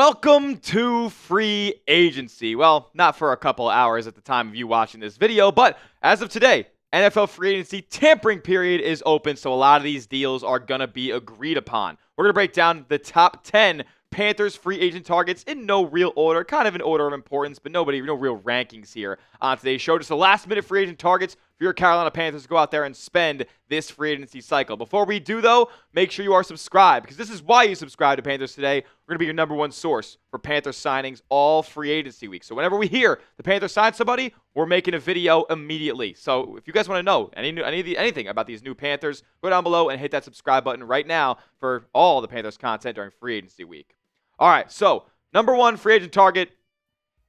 Welcome to free agency. Well, not for a couple of hours at the time of you watching this video, but as of today, NFL free agency tampering period is open, so a lot of these deals are going to be agreed upon. We're going to break down the top 10 Panthers free agent targets in no real order, kind of in order of importance, but no real rankings here on today's show. Just the last minute free agent targets for your Carolina Panthers to go out there and spend this free agency cycle. Before we do, though, make sure you are subscribed, because this is why you subscribe to Panthers Today. We're going to be your number one source for Panthers signings all free agency week. So whenever we hear the Panthers sign somebody, we're making a video immediately. So if you guys want to know anything about these new Panthers, go down below and hit that subscribe button right now for all the Panthers content during free agency week. All right, so number one free agent target,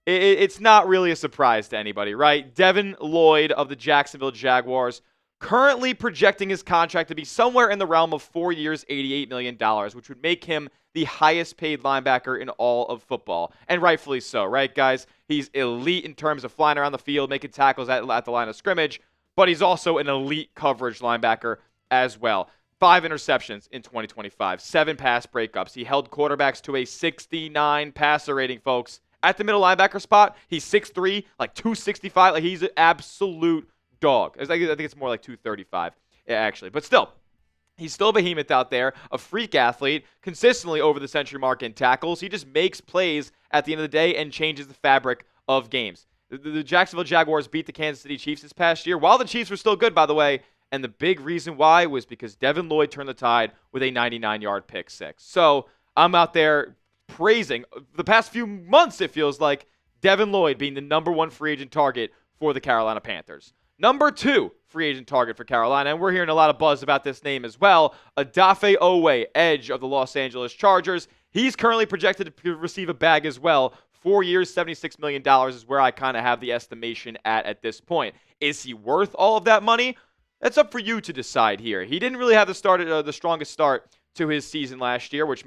it's not really a surprise to anybody, right? Devin Lloyd of the Jacksonville Jaguars, currently projecting his contract to be somewhere in the realm of 4 years, $88 million, which would make him the highest paid linebacker in all of football. And rightfully so, right, guys? He's elite in terms of flying around the field, making tackles at the line of scrimmage, but he's also an elite coverage linebacker as well. 5 interceptions in 2025, 7 pass breakups. He held quarterbacks to a 69 passer rating, folks. At the middle linebacker spot, he's 6'3", like 265. Like, he's an absolute dog. I think it's more like 235, actually. But still, he's still a behemoth out there, a freak athlete, consistently over the century mark in tackles. He just makes plays at the end of the day and changes the fabric of games. The Jacksonville Jaguars beat the Kansas City Chiefs this past year, while the Chiefs were still good, by the way. And the big reason why was because Devin Lloyd turned the tide with a 99-yard pick six. So I'm out there praising the past few months, it feels like, Devin Lloyd being the number one free agent target for the Carolina Panthers. Number two free agent target for Carolina, and we're hearing a lot of buzz about this name as well, Odafe Oweh, edge of the Los Angeles Chargers. He's currently projected to receive a bag as well. 4 years, $76 million is where I kind of have the estimation at this point. Is he worth all of that money? That's up for you to decide here. He didn't really have the strongest start to his season last year, which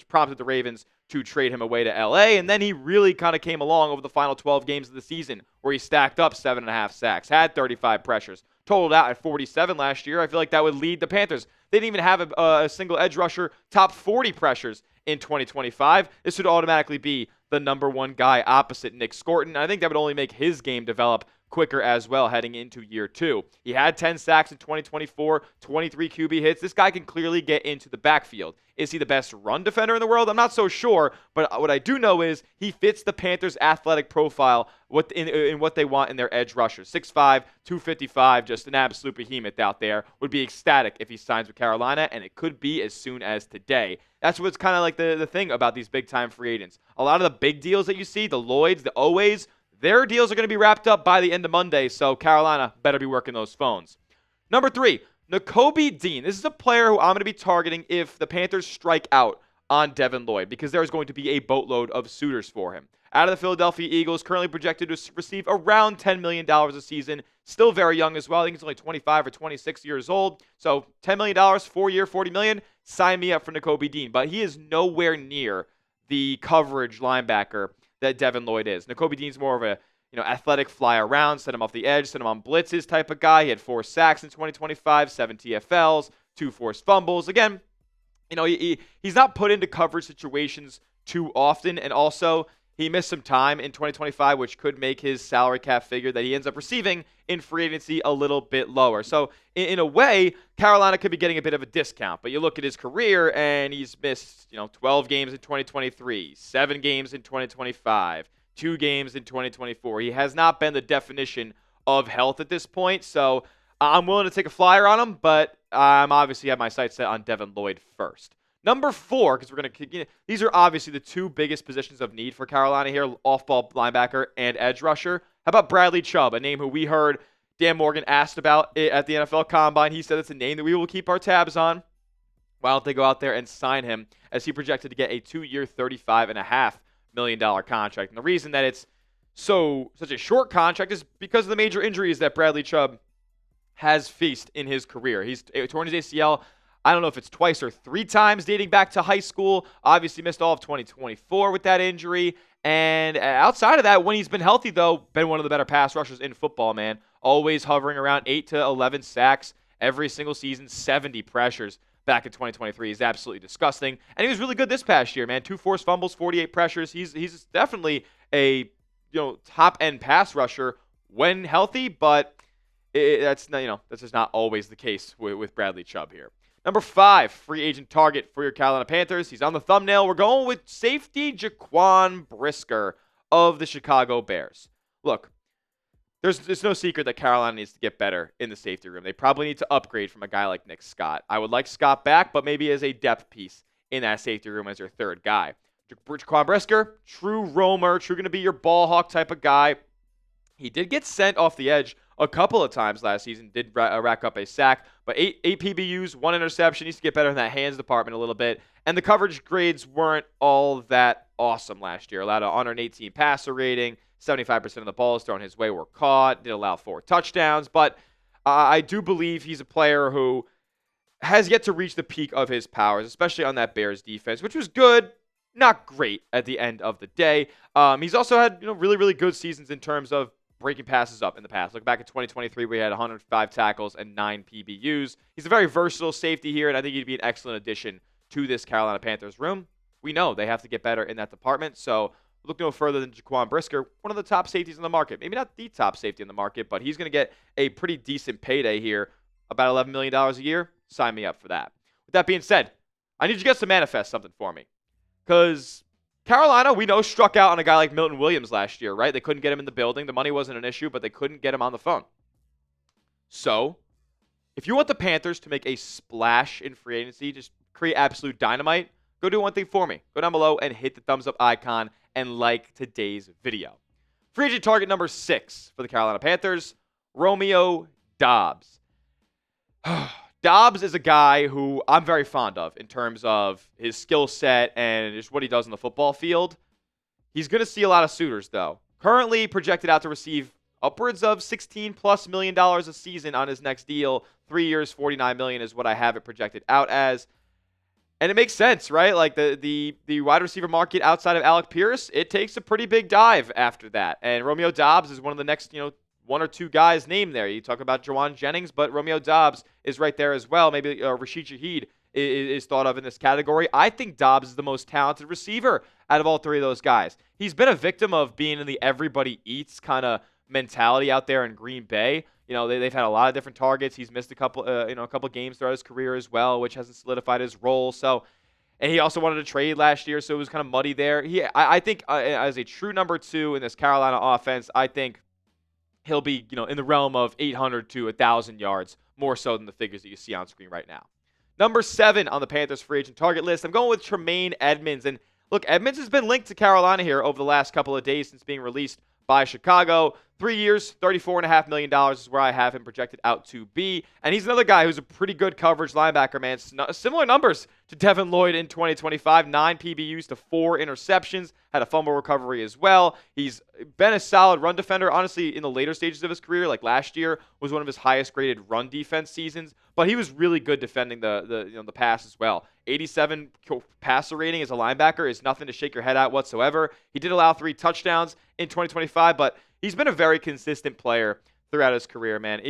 prompted the Ravens to trade him away to LA, and then he really kind of came along over the final 12 games of the season, where he stacked up 7.5 sacks, had 35 pressures, totaled out at 47 last year. I feel like that would lead the Panthers. They didn't even have a single edge rusher top 40 pressures in 2025. This would automatically be the number one guy opposite Nick Scorton. I think that would only make his game develop quicker as well heading into year two. He had 10 sacks in 2024, 23 QB hits. This guy can clearly get into the backfield. Is he the best run defender in the world? I'm not so sure, but what I do know is he fits the Panthers' athletic profile in what they want in their edge rushers. 6'5", 255, just an absolute behemoth out there. Would be ecstatic if he signs with Carolina, and it could be as soon as today. That's what's kind of like the thing about these big-time free agents. A lot of the big deals that you see, the Lloyds, the Oways, their deals are going to be wrapped up by the end of Monday, so Carolina better be working those phones. Number 3, Nakobe Dean. This is a player who I'm going to be targeting if the Panthers strike out on Devin Lloyd, because there's going to be a boatload of suitors for him. Out of the Philadelphia Eagles, currently projected to receive around $10 million a season. Still very young as well. I think he's only 25 or 26 years old. So $10 million, 4-year, $40 million. Sign me up for Nakobe Dean. But he is nowhere near the coverage linebacker that Devin Lloyd is. Nakobe Dean's more of a athletic fly around, set him off the edge, set him on blitzes type of guy. He had 4 sacks in 2025, 7 TFLs, 2 forced fumbles. Again, he's not put into coverage situations too often, and also he missed some time in 2025, which could make his salary cap figure that he ends up receiving in free agency a little bit lower. So in a way, Carolina could be getting a bit of a discount. But you look at his career, and he's missed 12 games in 2023, 7 games in 2025, 2 games in 2024. He has not been the definition of health at this point. So I'm willing to take a flyer on him, but I'm obviously have my sights set on Devin Lloyd first. Number 4, because we're going to these are obviously the 2 biggest positions of need for Carolina here, off-ball linebacker and edge rusher. How about Bradley Chubb, a name who we heard Dan Morgan asked about at the NFL Combine. He said it's a name that we will keep our tabs on. Why don't they go out there and sign him, as he projected to get a 2-year, $35.5 million contract. And the reason that it's such a short contract is because of the major injuries that Bradley Chubb has faced in his career. He's torn his ACL, I don't know if it's twice or 3 times dating back to high school. Obviously missed all of 2024 with that injury. And outside of that, when he's been healthy, though, been one of the better pass rushers in football, man. Always hovering around 8 to 11 sacks every single season, 70 pressures. back in 2023 is absolutely disgusting. And he was really good this past year, man. 2 forced fumbles, 48 pressures. He's definitely a top-end pass rusher when healthy, but that's just not always the case with Bradley Chubb here. Number 5, free agent target for your Carolina Panthers. He's on the thumbnail. We're going with safety Jaquan Brisker of the Chicago Bears. Look, there's no secret that Carolina needs to get better in the safety room. They probably need to upgrade from a guy like Nick Scott. I would like Scott back, but maybe as a depth piece in that safety room as your third guy. Jaquan Brisker, true roamer, true going to be your ball hawk type of guy. He did get sent off the edge a couple of times last season, did rack up a sack, but 8 PBUs, 1 interception. Needs to get better in that hands department a little bit. And the coverage grades weren't all that awesome last year. Allowed an 118 passer rating, 75% of the balls thrown his way were caught, did allow 4 touchdowns, but I do believe he's a player who has yet to reach the peak of his powers, especially on that Bears defense, which was good, not great at the end of the day. He's also had really, really good seasons in terms of breaking passes up in the past. Look back at 2023, we had 105 tackles and 9 PBUs. He's a very versatile safety here, and I think he'd be an excellent addition to this Carolina Panthers room. We know they have to get better in that department, so look no further than Jaquan Brisker, one of the top safeties in the market. Maybe not the top safety in the market, but he's going to get a pretty decent payday here, about $11 million a year. Sign me up for that. With that being said, I need you guys to manifest something for me, because Carolina, we know, struck out on a guy like Milton Williams last year, right? They couldn't get him in the building. The money wasn't an issue, but they couldn't get him on the phone. So, if you want the Panthers to make a splash in free agency, just create absolute dynamite, go do one thing for me. Go down below and hit the thumbs up icon and like today's video. Free agent target number 6 for the Carolina Panthers, Romeo Doubs. Doubs is a guy who I'm very fond of in terms of his skill set and just what he does on the football field. He's going to see a lot of suitors, though. Currently projected out to receive upwards of $16+ million a season on his next deal. 3 years, $49 million is what I have it projected out as. And it makes sense, right? Like the wide receiver market outside of Alec Pierce, it takes a pretty big dive after that. And Romeo Doubs is one of the next, 1 or 2 guys named there. You talk about Jawan Jennings, but Romeo Doubs is right there as well. Maybe Rashid Shaheed is thought of in this category. I think Doubs is the most talented receiver out of all 3 of those guys. He's been a victim of being in the everybody eats kind of mentality out there in Green Bay. They've had a lot of different targets. He's missed a couple games throughout his career as well, which hasn't solidified his role. So, and he also wanted to trade last year, so it was kind of muddy there. I think as a true number 2 in this Carolina offense, I think he'll be, in the realm of 800 to 1,000 yards, more so than the figures that you see on screen right now. Number 7 on the Panthers free agent target list, I'm going with Tremaine Edmonds. And look, Edmonds has been linked to Carolina here over the last couple of days since being released by Chicago. 3 years, $34.5 million is where I have him projected out to be. And he's another guy who's a pretty good coverage linebacker, man. Similar numbers to Devin Lloyd in 2025. 9 PBUs to 4 interceptions. Had a fumble recovery as well. He's been a solid run defender. Honestly, in the later stages of his career, like last year, was one of his highest graded run defense seasons. But he was really good defending the pass as well. 87 passer rating as a linebacker is nothing to shake your head at whatsoever. He did allow 3 touchdowns in 2025, but he's been a very consistent player throughout his career, man.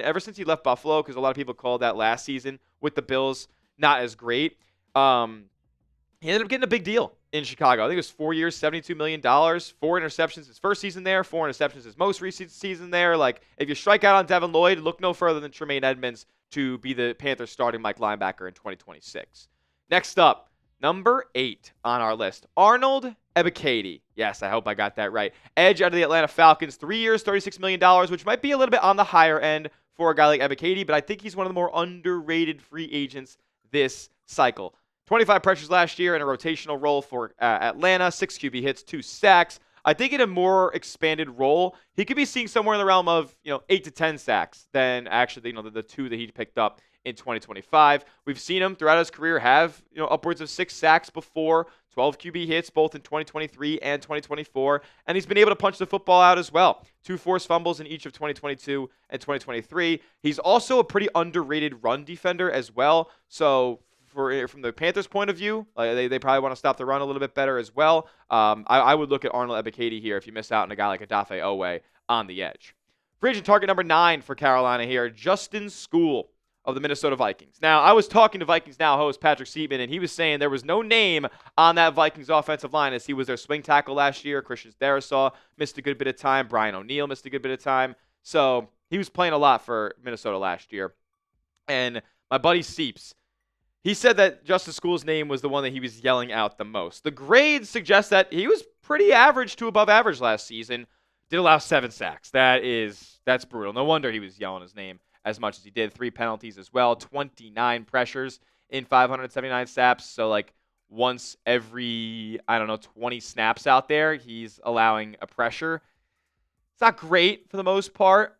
Ever since he left Buffalo, because a lot of people called that last season with the Bills not as great, he ended up getting a big deal in Chicago. I think it was 4 years, $72 million, 4 interceptions his first season there, 4 interceptions his most recent season there. Like, if you strike out on Devin Lloyd, look no further than Tremaine Edmonds to be the Panthers starting Mike linebacker in 2026. Next up, number 8 on our list, Arnold Ebiketie. Yes, I hope I got that right. Edge out of the Atlanta Falcons, 3 years, $36 million, which might be a little bit on the higher end for a guy like Ebiketie, but I think he's one of the more underrated free agents this cycle. 25 pressures last year in a rotational role for Atlanta, 6 QB hits, 2 sacks. I think in a more expanded role, he could be seeing somewhere in the realm of 8 to 10 sacks than actually the 2 that he picked up in 2025. We've seen him throughout his career have upwards of 6 sacks before, 12 QB hits both in 2023 and 2024, and he's been able to punch the football out as well. 2 forced fumbles in each of 2022 and 2023. He's also a pretty underrated run defender as well. So from the Panthers' point of view, they probably want to stop the run a little bit better as well. I would look at Arnold Ebiketie here if you miss out on a guy like Odafe Oweh on the edge. Free agent target number 9 for Carolina here, Justin Skule of the Minnesota Vikings. Now, I was talking to Vikings Now host Patrick Seaman, and he was saying there was no name on that Vikings offensive line as he was their swing tackle last year. Christian Darrisaw missed a good bit of time. Brian O'Neill missed a good bit of time. So he was playing a lot for Minnesota last year. And my buddy Seeps, he said that Justice Skule's name was the one that he was yelling out the most. The grades suggest that he was pretty average to above average last season. Did allow 7 sacks. That's brutal. No wonder he was yelling his name as much as he did. 3 penalties as well. 29 pressures in 579 snaps. So, like, once every, 20 snaps out there, he's allowing a pressure. It's not great for the most part.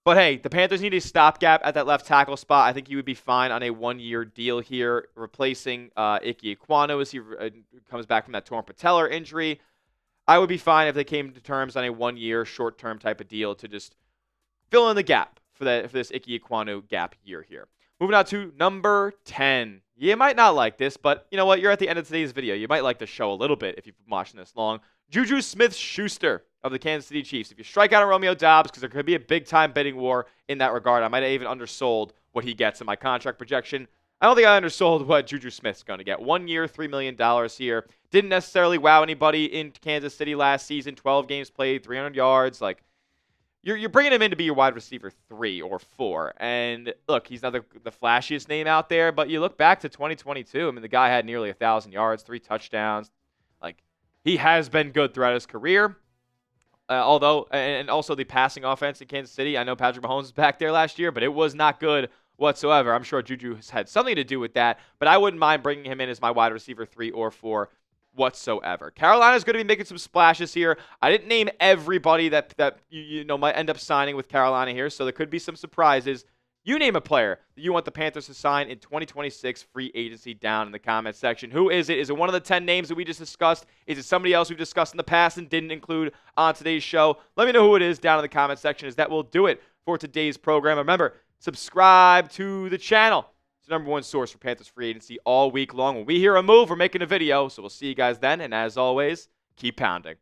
But, hey, the Panthers need a stopgap at that left tackle spot. I think he would be fine on a 1-year deal here, replacing Ike Ekwonu as he comes back from that torn patellar injury. I would be fine if they came to terms on a 1-year, short-term type of deal to just fill in the gap for this Ike Ekwonu gap year here. Moving on to number 10. You might not like this, but you know what? You're at the end of today's video. You might like the show a little bit if you've been watching this long. Juju Smith-Schuster of the Kansas City Chiefs. If you strike out on Romeo Doubs, because there could be a big-time bidding war in that regard, I might have even undersold what he gets in my contract projection. I don't think I undersold what Juju Smith's going to get. 1 year, $3 million here. Didn't necessarily wow anybody in Kansas City last season. 12 games played, 300 yards. Like, you're bringing him in to be your wide receiver 3 or 4. And look, he's not the flashiest name out there, but you look back to 2022. I mean, the guy had nearly 1,000 yards, 3 touchdowns. Like, he has been good throughout his career. And also the passing offense in Kansas City. I know Patrick Mahomes was back there last year, but it was not good whatsoever. I'm sure Juju has had something to do with that, but I wouldn't mind bringing him in as my wide receiver 3 or 4 whatsoever. Carolina's going to be making some splashes here. I didn't name everybody that might end up signing with Carolina here, so there could be some surprises. You name a player that you want the Panthers to sign in 2026 free agency down in the comments section. Who is it? Is it one of the 10 names that we just discussed? Is it somebody else we've discussed in the past and didn't include on today's show? Let me know who it is down in the comments section, as that will do it for today's program. Remember, subscribe to the channel. It's the #1 source for Panthers free agency all week long. When we hear a move, we're making a video. So we'll see you guys then. And as always, keep pounding.